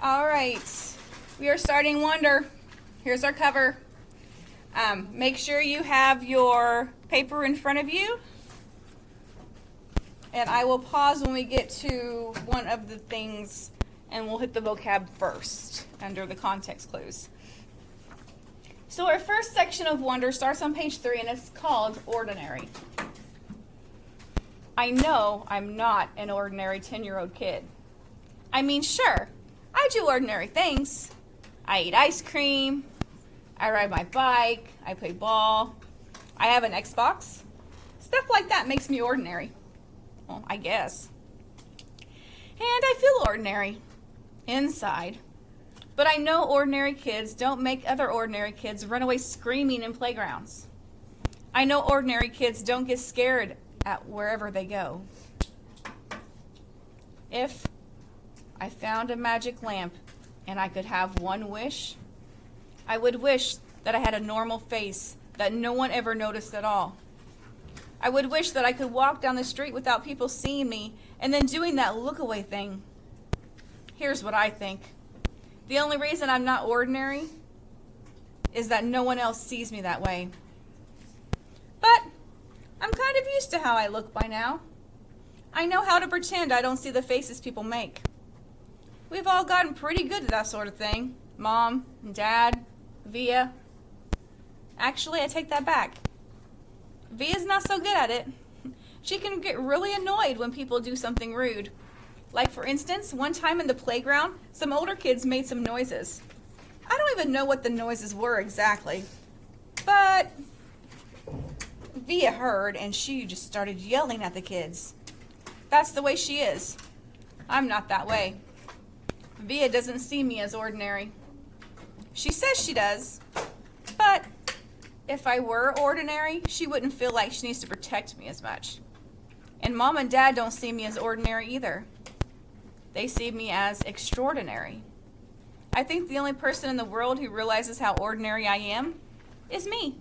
All right, we are starting Wonder. Here's our cover. Make sure you have your paper in front of you. And I will pause when we get to one of the things, and we'll hit the vocab first under the context clues. So our first section of Wonder starts on page 3, and it's called Ordinary. I know I'm not an ordinary 10-year-old kid. I mean, sure, I do ordinary things. I eat ice cream, I ride my bike, I play ball, I have an Xbox. Stuff like that makes me ordinary. Well, I guess. And I feel ordinary inside. But I know ordinary kids don't make other ordinary kids run away screaming in playgrounds. I know ordinary kids don't get scared at wherever they go. If I found a magic lamp and I could have one wish, I would wish that I had a normal face that no one ever noticed at all. I would wish that I could walk down the street without people seeing me and then doing that look away thing. Here's what I think. The only reason I'm not ordinary is that no one else sees me that way. But I'm kind of used to how I look by now. I know how to pretend I don't see the faces people make. We've all gotten pretty good at that sort of thing. Mom and Dad, Via. Actually, I take that back. Via's not so good at it. She can get really annoyed when people do something rude. Like, for instance, one time in the playground, some older kids made some noises. I don't even know what the noises were exactly. But Via heard, and she just started yelling at the kids. That's the way she is. I'm not that way. Via doesn't see me as ordinary. She says she does, but if I were ordinary, she wouldn't feel like she needs to protect me as much. And Mom and Dad don't see me as ordinary either. They see me as extraordinary. I think the only person in the world who realizes how ordinary I am is me.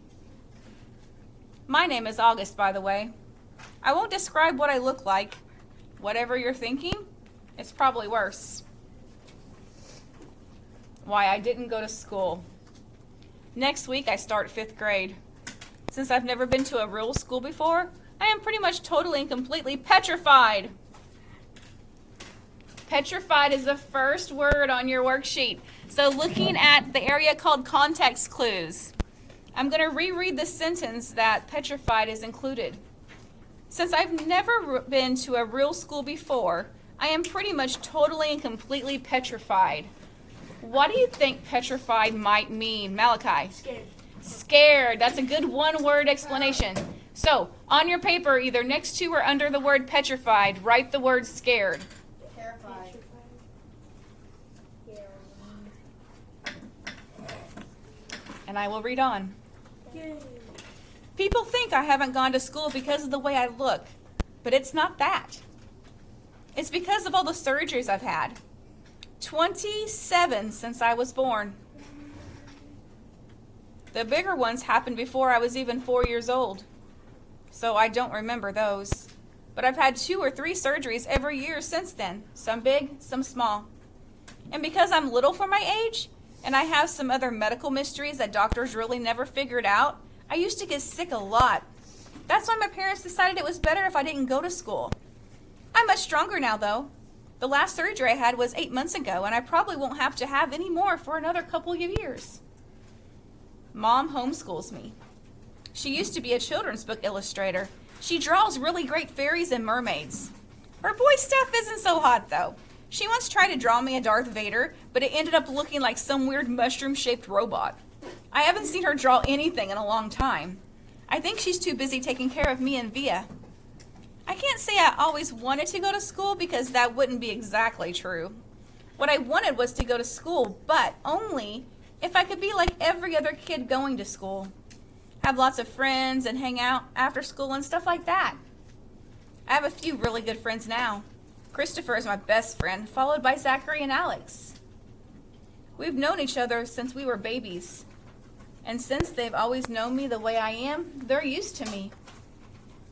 My name is August, by the way. I won't describe what I look like. Whatever you're thinking, it's probably worse. Why I didn't go to school. Next week I start 5th grade. Since I've never been to a real school before, I am pretty much totally and completely petrified. Petrified is the first word on your worksheet. So looking at the area called context clues, I'm going to reread the sentence that petrified is included. Since I've never been to a real school before, I am pretty much totally and completely petrified. What do you think petrified might mean, Malachi? Scared. Scared. That's a good one-word explanation. So, on your paper, either next to or under the word petrified, write the word scared. Terrified. And I will read on. Yay. People think I haven't gone to school because of the way I look, but it's not that. It's because of all the surgeries I've had. 27 since I was born. The bigger ones happened before I was even 4 years old, so I don't remember those. But I've had 2 or 3 surgeries every year since then, some big, some small. And because I'm little for my age, and I have some other medical mysteries that doctors really never figured out, I used to get sick a lot. That's why my parents decided it was better if I didn't go to school. I'm much stronger now, though. The last surgery I had was 8 months ago, and I probably won't have to have any more for another couple of years. Mom homeschools me. She used to be a children's book illustrator. She draws really great fairies and mermaids. Her boy stuff isn't so hot, though. She once tried to draw me a Darth Vader, but it ended up looking like some weird mushroom-shaped robot. I haven't seen her draw anything in a long time. I think she's too busy taking care of me and Via. I can't say I always wanted to go to school because that wouldn't be exactly true. What I wanted was to go to school, but only if I could be like every other kid going to school. Have lots of friends and hang out after school and stuff like that. I have a few really good friends now. Christopher is my best friend, followed by Zachary and Alex. We've known each other since we were babies. And since they've always known me the way I am, they're used to me.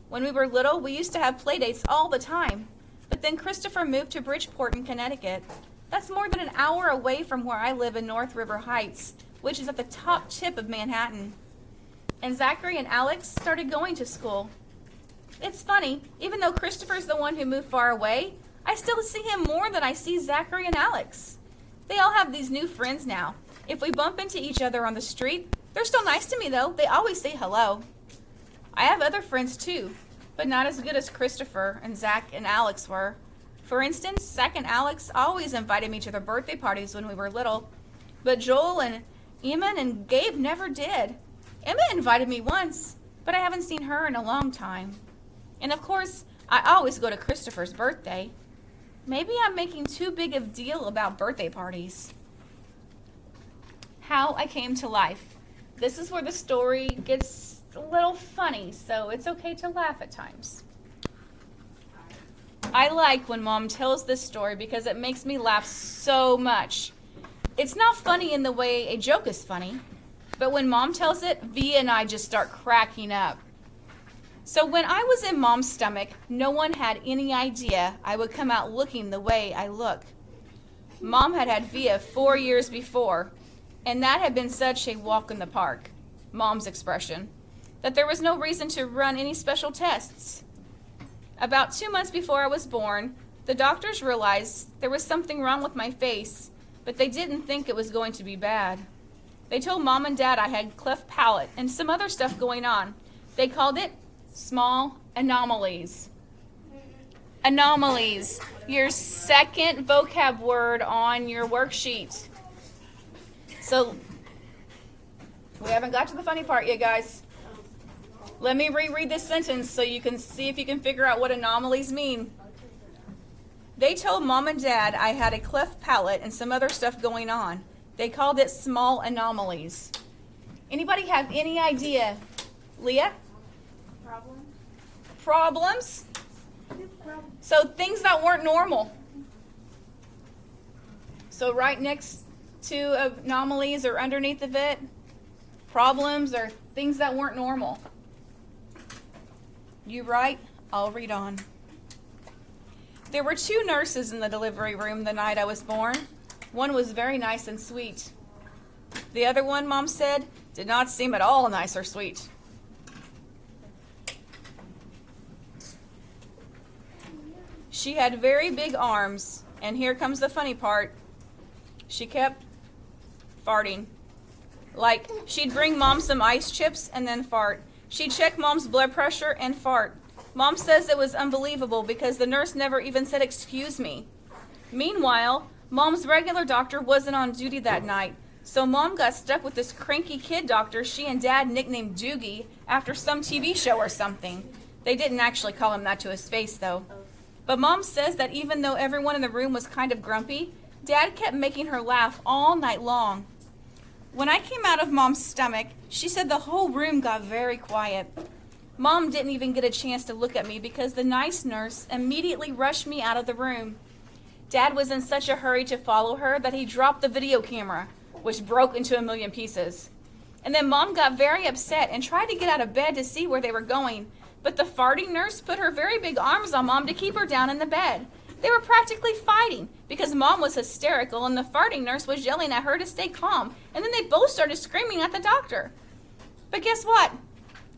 When we were little, we used to have play dates all the time. But then Christopher moved to Bridgeport in Connecticut. That's more than an hour away from where I live in North River Heights, which is at the top tip of Manhattan. And Zachary and Alex started going to school. It's funny, even though Christopher's the one who moved far away, I still see him more than I see Zachary and Alex. They all have these new friends now. If we bump into each other on the street, they're still nice to me though. They always say hello. I have other friends too, but not as good as Christopher and Zach and Alex were. For instance, Zach and Alex always invited me to their birthday parties when we were little, but Joel and Eamon and Gabe never did. Emma invited me once, but I haven't seen her in a long time. And of course, I always go to Christopher's birthday. Maybe I'm making too big of a deal about birthday parties. How I came to life. This is where the story gets a little funny, so it's okay to laugh at times. I like when Mom tells this story because it makes me laugh so much. It's not funny in the way a joke is funny, but when Mom tells it, Via and I just start cracking up. So when I was in Mom's stomach, no one had any idea I would come out looking the way I look. Mom had had Via 4 years before, and that had been such a walk in the park, Mom's expression, that there was no reason to run any special tests. About 2 months before I was born, the doctors realized there was something wrong with my face, but they didn't think it was going to be bad. They told Mom and Dad I had cleft palate and some other stuff going on. They called it small anomalies. Anomalies, your second vocab word on your worksheet. So, we haven't got to the funny part yet, guys. Let me reread this sentence so you can see if you can figure out what anomalies mean. They told Mom and Dad I had a cleft palate and some other stuff going on. They called it small anomalies. Anybody have any idea? Leah? Problems? So things that weren't normal. So right next to anomalies or underneath of it, problems or things that weren't normal. You right? I'll read on. There were 2 nurses in the delivery room the night I was born. One was very nice and sweet. The other one, Mom said, did not seem at all nice or sweet. She had very big arms, and here comes the funny part. She kept farting. Like, she'd bring Mom some ice chips and then fart. She'd check Mom's blood pressure and fart. Mom says it was unbelievable because the nurse never even said excuse me. Meanwhile, Mom's regular doctor wasn't on duty that night, so Mom got stuck with this cranky kid doctor she and Dad nicknamed Doogie after some TV show or something. They didn't actually call him that to his face, though. But Mom says that even though everyone in the room was kind of grumpy, Dad kept making her laugh all night long. When I came out of Mom's stomach, she said the whole room got very quiet. Mom didn't even get a chance to look at me because the nice nurse immediately rushed me out of the room. Dad was in such a hurry to follow her that he dropped the video camera, which broke into a million pieces. And then Mom got very upset and tried to get out of bed to see where they were going, but the farting nurse put her very big arms on Mom to keep her down in the bed. They were practically fighting because Mom was hysterical and the farting nurse was yelling at her to stay calm, and then they both started screaming at the doctor. But guess what?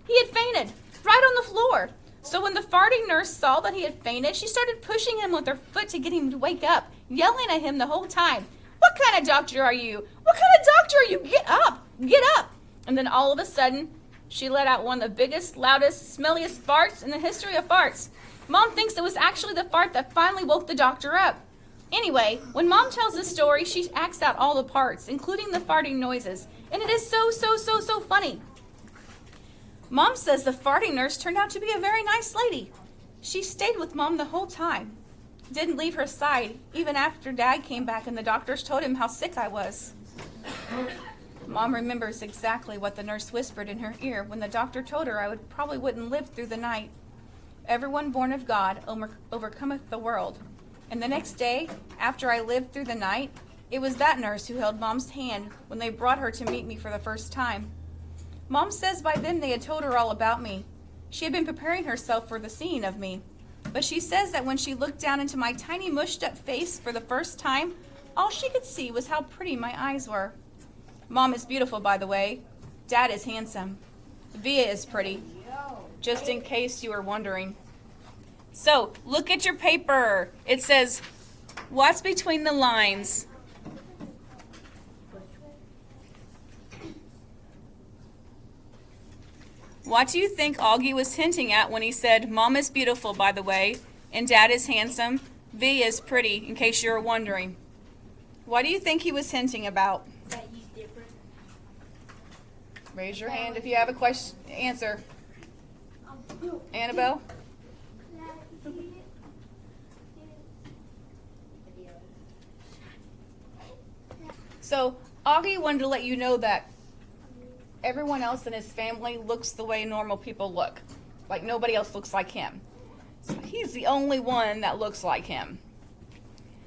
He had fainted right on the floor. So when the farting nurse saw that he had fainted, she started pushing him with her foot to get him to wake up, yelling at him the whole time. What kind of doctor are you? What kind of doctor are you? Get up! Get up! And then all of a sudden, she let out one of the biggest, loudest, smelliest farts in the history of farts. Mom thinks it was actually the fart that finally woke the doctor up. Anyway, when Mom tells this story, she acts out all the parts, including the farting noises. And it is so funny. Mom says the farting nurse turned out to be a very nice lady. She stayed with Mom the whole time. Didn't leave her side, even after Dad came back and the doctors told him how sick I was. Mom remembers exactly what the nurse whispered in her ear when the doctor told her I probably wouldn't live through the night. Everyone born of God overcometh the world. And the next day, after I lived through the night, it was that nurse who held Mom's hand when they brought her to meet me for the first time. Mom says by then they had told her all about me. She had been preparing herself for the seeing of me. But she says that when she looked down into my tiny mushed up face for the first time, All she could see was how pretty my eyes were. Mom is beautiful, by the way. Dad is handsome. Via is pretty, just in case you were wondering. So, look at your paper. It says, what's between the lines? What do you think Augie was hinting at when he said, Mom is beautiful, by the way, and Dad is handsome, V is pretty, in case you were wondering? What do you think he was hinting about? That he's different. Raise your hand if you have a question, answer. Annabelle? So, Augie wanted to let you know that everyone else in his family looks the way normal people look. Like nobody else looks like him. So he's the only one that looks like him.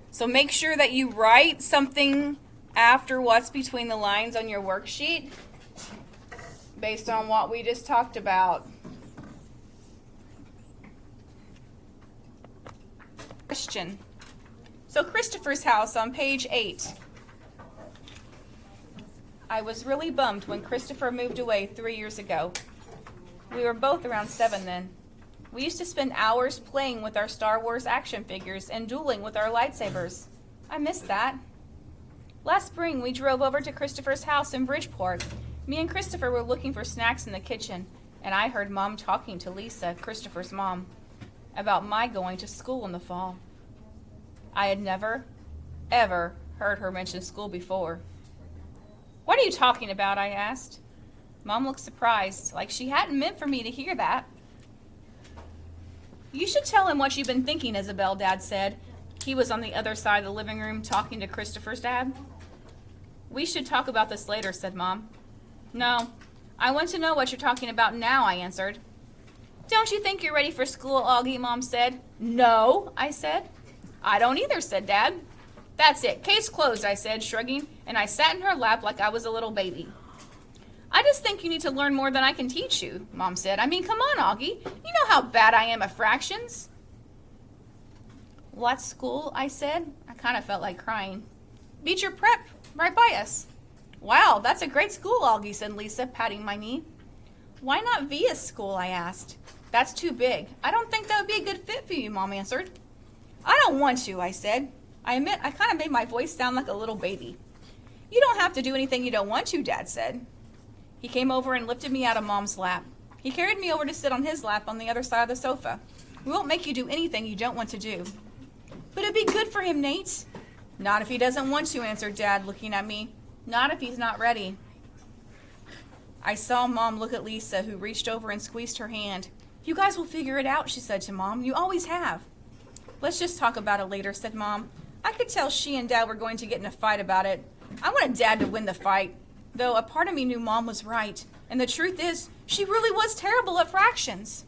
So make sure that you write something after what's between the lines on your worksheet based on what we just talked about. Question. So Christopher's house on page 8. I was really bummed when Christopher moved away 3 years ago. We were both around 7 then. We used to spend hours playing with our Star Wars action figures and dueling with our lightsabers. I missed that. Last spring, we drove over to Christopher's house in Bridgeport. Me and Christopher were looking for snacks in the kitchen, and I heard Mom talking to Lisa, Christopher's mom, about my going to school in the fall. I had never, ever heard her mention school before. What are you talking about? I asked. Mom looked surprised, like she hadn't meant for me to hear that. You should tell him what you've been thinking, Isabel, Dad said. He was on the other side of the living room talking to Christopher's dad. We should talk about this later, said Mom. No, I want to know what you're talking about now, I answered. Don't you think you're ready for school, Augie? Mom said. No, I said. I don't either, said Dad. That's it. Case closed, I said, shrugging, and I sat in her lap like I was a little baby. I just think you need to learn more than I can teach you, Mom said. I mean, come on, Augie. You know how bad I am at fractions. What school? I said. I kind of felt like crying. Beecher Prep, right by us. Wow, that's a great school, Augie, said Lisa, patting my knee. Why not Via's school? I asked. That's too big. I don't think that would be a good fit for you, Mom answered. I don't want to, I said. I admit I kind of made my voice sound like a little baby. You don't have to do anything you don't want to, Dad said. He came over and lifted me out of Mom's lap. He carried me over to sit on his lap on the other side of the sofa. We won't make you do anything you don't want to do. But it'd be good for him, Nate. Not if he doesn't want to, answered Dad, looking at me. Not if he's not ready. I saw Mom look at Lisa, who reached over and squeezed her hand. You guys will figure it out, she said to Mom. You always have. Let's just talk about it later, said Mom. I could tell she and Dad were going to get in a fight about it. I wanted Dad to win the fight, though a part of me knew Mom was right. And the truth is, she really was terrible at fractions.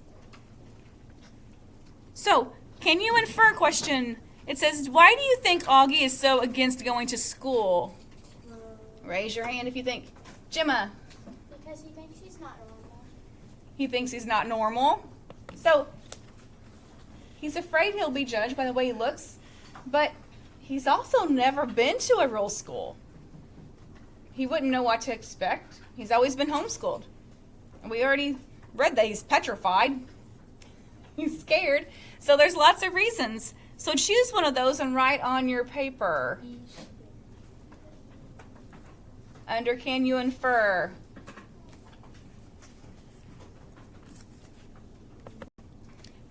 So, can you infer question? It says, why do you think Augie is so against going to school? Raise your hand if you think. Gemma. Because he thinks he's not normal. He thinks he's not normal. So, he's afraid he'll be judged by the way he looks, but he's also never been to a real school. He wouldn't know what to expect. He's always been homeschooled. And we already read that he's petrified. He's scared. So there's lots of reasons. So choose one of those and write on your paper. Under can you infer?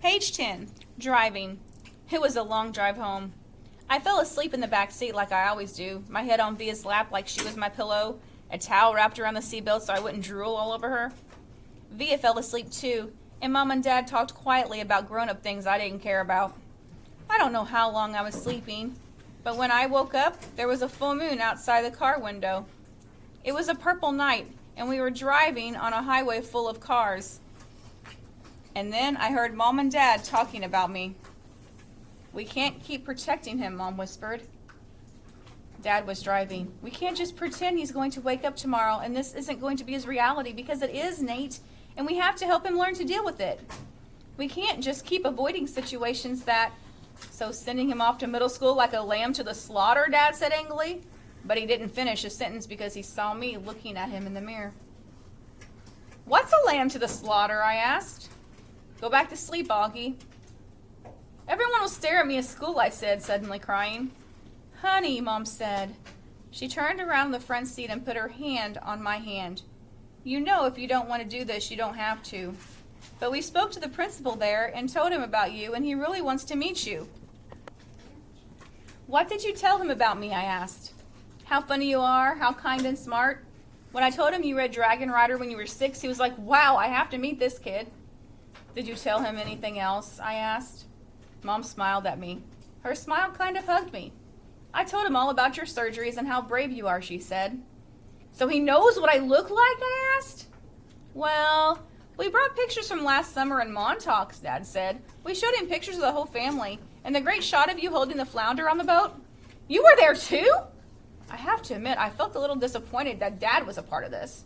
Page 10, driving. It was a long drive home. I fell asleep in the back seat like I always do, my head on Via's lap like she was my pillow, a towel wrapped around the seatbelt so I wouldn't drool all over her. Via fell asleep too, and Mom and Dad talked quietly about grown-up things I didn't care about. I don't know how long I was sleeping, but when I woke up, there was a full moon outside the car window. It was a purple night, and we were driving on a highway full of cars. And then I heard Mom and Dad talking about me. We can't keep protecting him, Mom whispered. Dad was driving. We can't just pretend he's going to wake up tomorrow and this isn't going to be his reality, because it is, Nate, and we have to help him learn to deal with it. We can't just keep avoiding situations that So sending him off to middle school like a lamb to the slaughter, Dad said angrily. But he didn't finish his sentence because he saw me looking at him in the mirror. What's a lamb to the slaughter, I asked. Go back to sleep, Augie. Everyone will stare at me at school, I said, suddenly crying. Honey, Mom said. She turned around the front seat and put her hand on my hand. You know if you don't want to do this, you don't have to. But we spoke to the principal there and told him about you, and he really wants to meet you. What did you tell him about me, I asked. How funny you are, how kind and smart. When I told him you read Dragon Rider when you were 6, he was like, wow, I have to meet this kid. Did you tell him anything else, I asked. Mom smiled at me. Her smile kind of hugged me. I told him all about your surgeries and how brave you are, she said. So he knows what I look like, I asked. Well, we brought pictures from last summer in Montauk's, Dad said. We showed him pictures of the whole family and the great shot of you holding the flounder on the boat. You were there too? I have to admit, I felt a little disappointed that Dad was a part of this.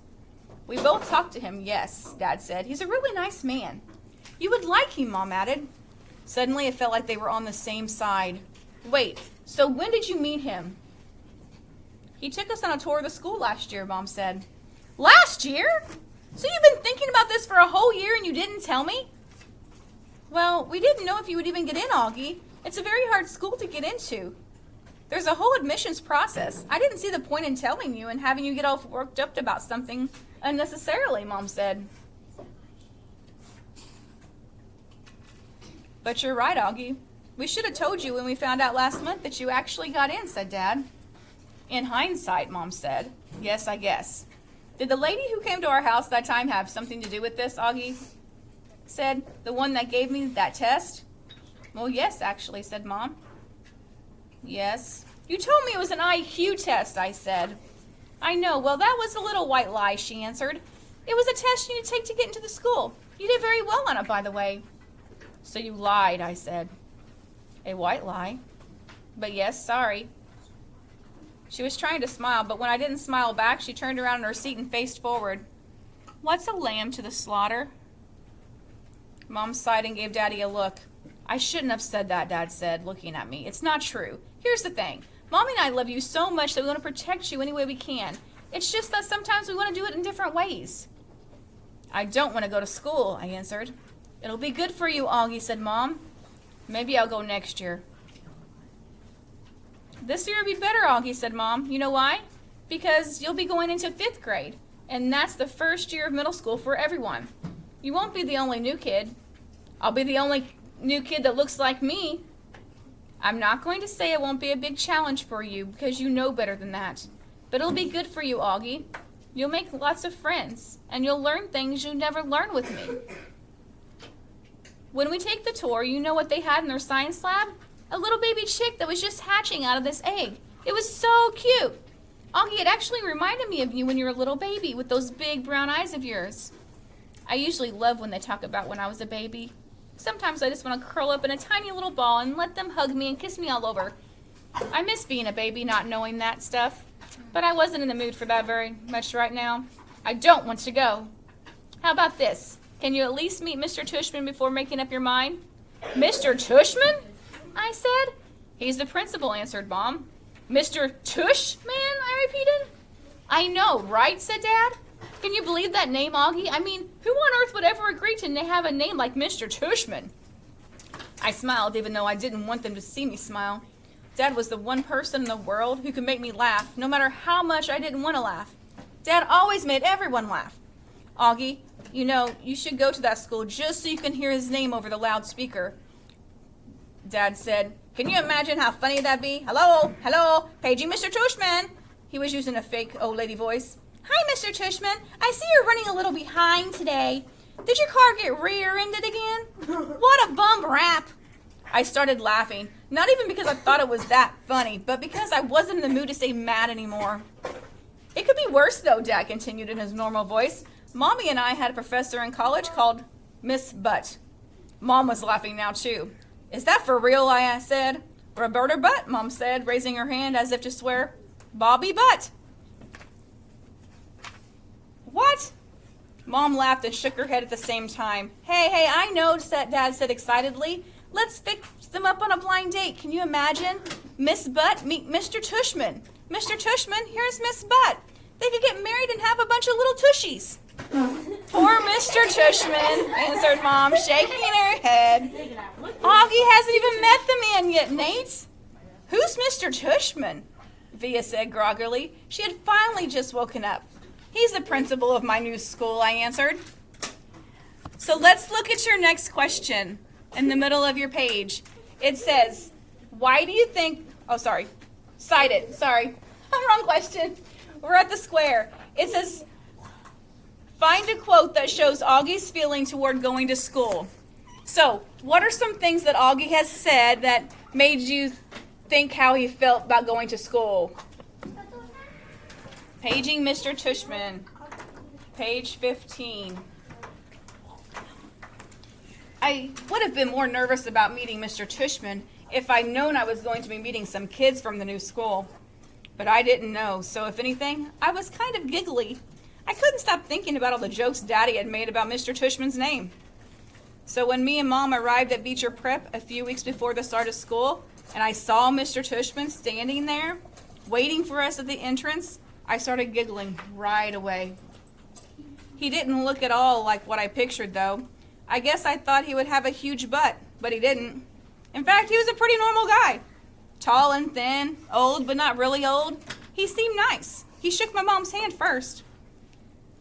We both talked to him, yes, Dad said. He's a really nice man. You would like him, Mom added. Suddenly it felt like they were on the same side. Wait, so when did you meet him? He took us on a tour of the school last year, Mom said. Last year? So you've been thinking about this for a whole year and you didn't tell me? Well, we didn't know if you would even get in, Augie. It's a very hard school to get into. There's a whole admissions process. I didn't see the point in telling you and having you get all worked up about something unnecessarily, Mom said. But you're right, Augie. We should have told you when we found out last month that you actually got in, said Dad. In hindsight, Mom said. Yes, I guess. Did the lady who came to our house that time have something to do with this, Augie said? The one that gave me that test? Well, yes, actually, said Mom. Yes. You told me it was an IQ test, I said. I know. Well, that was a little white lie, she answered. It was a test you need to take to get into the school. You did very well on it, by the way. So you lied, I said. A white lie? But yes, sorry. She was trying to smile, but when I didn't smile back, she turned around in her seat and faced forward. What's a lamb to the slaughter? Mom sighed and gave Daddy a look. I shouldn't have said that, Dad said, looking at me. It's not true. Here's the thing. Mommy and I love you so much that we want to protect you any way we can. It's just that sometimes we want to do it in different ways. I don't want to go to school, I answered. It'll be good for you, Augie, said Mom. Maybe I'll go next year. This year will be better, Augie, said Mom. You know why? Because you'll be going into 5th grade, and that's the first year of middle school for everyone. You won't be the only new kid. I'll be the only new kid that looks like me. I'm not going to say it won't be a big challenge for you because you know better than that. But it'll be good for you, Augie. You'll make lots of friends, and you'll learn things you never learned with me. When we take the tour, you know what they had in their science lab? A little baby chick that was just hatching out of this egg. It was so cute. Augie, it actually reminded me of you when you were a little baby with those big brown eyes of yours. I usually love when they talk about when I was a baby. Sometimes I just want to curl up in a tiny little ball and let them hug me and kiss me all over. I miss being a baby, not knowing that stuff. But I wasn't in the mood for that very much right now. I don't want to go. How about this? Can you at least meet Mr. Tushman before making up your mind? Mr. Tushman? I said. He's the principal, answered Mom. Mr. Tushman, I repeated. I know, right, said Dad. Can you believe that name, Augie? I mean, who on earth would ever agree to have a name like Mr. Tushman? I smiled, even though I didn't want them to see me smile. Dad was the one person in the world who could make me laugh, no matter how much I didn't want to laugh. Dad always made everyone laugh. Augie, you know, you should go to that school just so you can hear his name over the loudspeaker. Dad said, can you imagine how funny that'd be? Hello, hello, paging Mr. Tushman. He was using a fake old lady voice. Hi, Mr. Tushman. I see you're running a little behind today. Did your car get rear-ended again? What a bum rap. I started laughing, not even because I thought it was that funny, but because I wasn't in the mood to stay mad anymore. It could be worse, though, Dad continued in his normal voice. Mommy and I had a professor in college called Miss Butt. Mom was laughing now, too. Is that for real, I said. Roberta Butt, Mom said, raising her hand as if to swear. Bobby Butt. What? Mom laughed and shook her head at the same time. Hey, I know, Dad said excitedly. Let's fix them up on a blind date. Can you imagine? Miss Butt meet Mr. Tushman. Mr. Tushman, here's Miss Butt. They could get married and have a bunch of little tushies. Poor Mr. Tushman, answered Mom, shaking her head. Augie hasn't even met the man yet, Nate. Who's Mr. Tushman? Via said groggily. She had finally just woken up. He's the principal of my new school, I answered. So let's look at your next question in the middle of your page. It says, why do you think, cite it, sorry, wrong question. We're at the square. It says, find a quote that shows Augie's feeling toward going to school. So, what are some things that Augie has said that made you think how he felt about going to school? Paging Mr. Tushman, page 15. I would have been more nervous about meeting Mr. Tushman if I'd known I was going to be meeting some kids from the new school. But I didn't know, so if anything, I was kind of giggly. I couldn't stop thinking about all the jokes Daddy had made about Mr. Tushman's name. So when me and Mom arrived at Beecher Prep a few weeks before the start of school, and I saw Mr. Tushman standing there, waiting for us at the entrance, I started giggling right away. He didn't look at all like what I pictured, though. I guess I thought he would have a huge butt, but he didn't. In fact, he was a pretty normal guy. Tall and thin, old but not really old. He seemed nice. He shook my mom's hand first.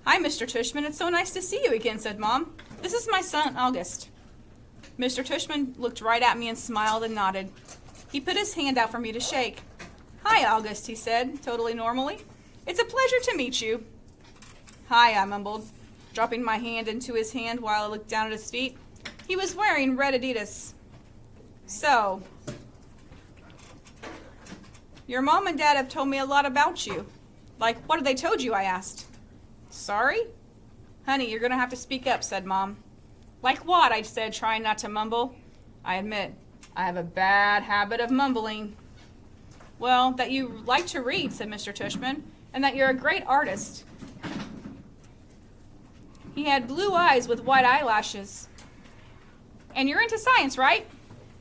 Hi, Mr. Tushman. It's so nice to see you again, said Mom. This is my son, August. Mr. Tushman looked right at me and smiled and nodded. He put his hand out for me to shake. Hi, August, he said, totally normally. It's a pleasure to meet you. Hi, I mumbled, dropping my hand into his hand while I looked down at his feet. He was wearing red Adidas. So, your mom and dad have told me a lot about you. Like, what have they told you, I asked. Sorry? Honey, you're going to have to speak up, said Mom. Like what, I said, trying not to mumble. I admit, I have a bad habit of mumbling. Well, that you like to read, said Mr. Tushman, and that you're a great artist. He had blue eyes with white eyelashes. And you're into science, right?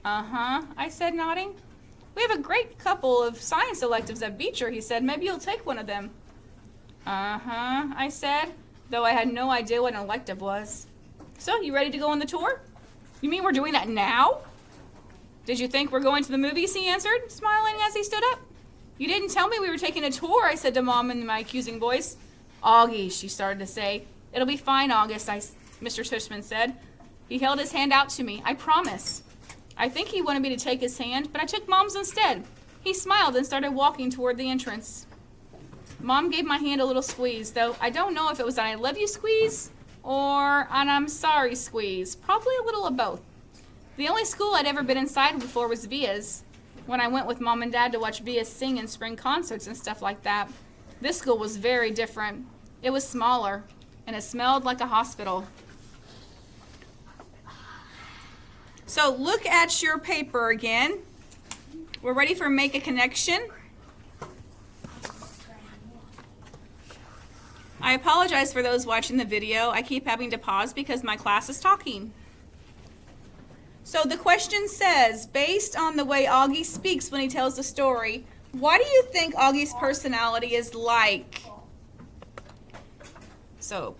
Uh-huh, I said, nodding. We have a great couple of science electives at Beecher, he said. Maybe you'll take one of them. Uh-huh, I said, though I had no idea what an elective was. So, you ready to go on the tour? You mean we're doing that now? Did you think we're going to the movies, he answered, smiling as he stood up. You didn't tell me we were taking a tour, I said to Mom in my accusing voice. Augie, she started to say. It'll be fine, August, Mr. Tushman said. He held his hand out to me. I promise. I think he wanted me to take his hand, but I took Mom's instead. He smiled and started walking toward the entrance. Mom gave my hand a little squeeze, though I don't know if it was an I love you squeeze or an I'm sorry squeeze. Probably a little of both. The only school I'd ever been inside before was Via's, when I went with Mom and Dad to watch Via sing in spring concerts and stuff like that. This school was very different. It was smaller, and it smelled like a hospital. So look at your paper again. We're ready for Make a Connection. I apologize for those watching the video. I keep having to pause because my class is talking. So the question says, based on the way Augie speaks when he tells the story, what do you think Augie's personality is like? So,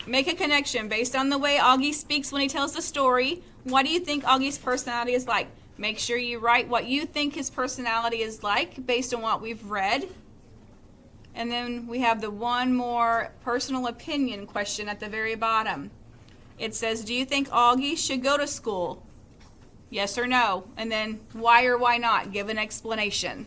make a connection. Based on the way Augie speaks when he tells the story, what do you think Augie's personality is like? Make sure you write what you think his personality is like based on what we've read. And then we have the one more personal opinion question at the very bottom. It says, do you think Augie should go to school? Yes or no? And then why or why not? Give an explanation.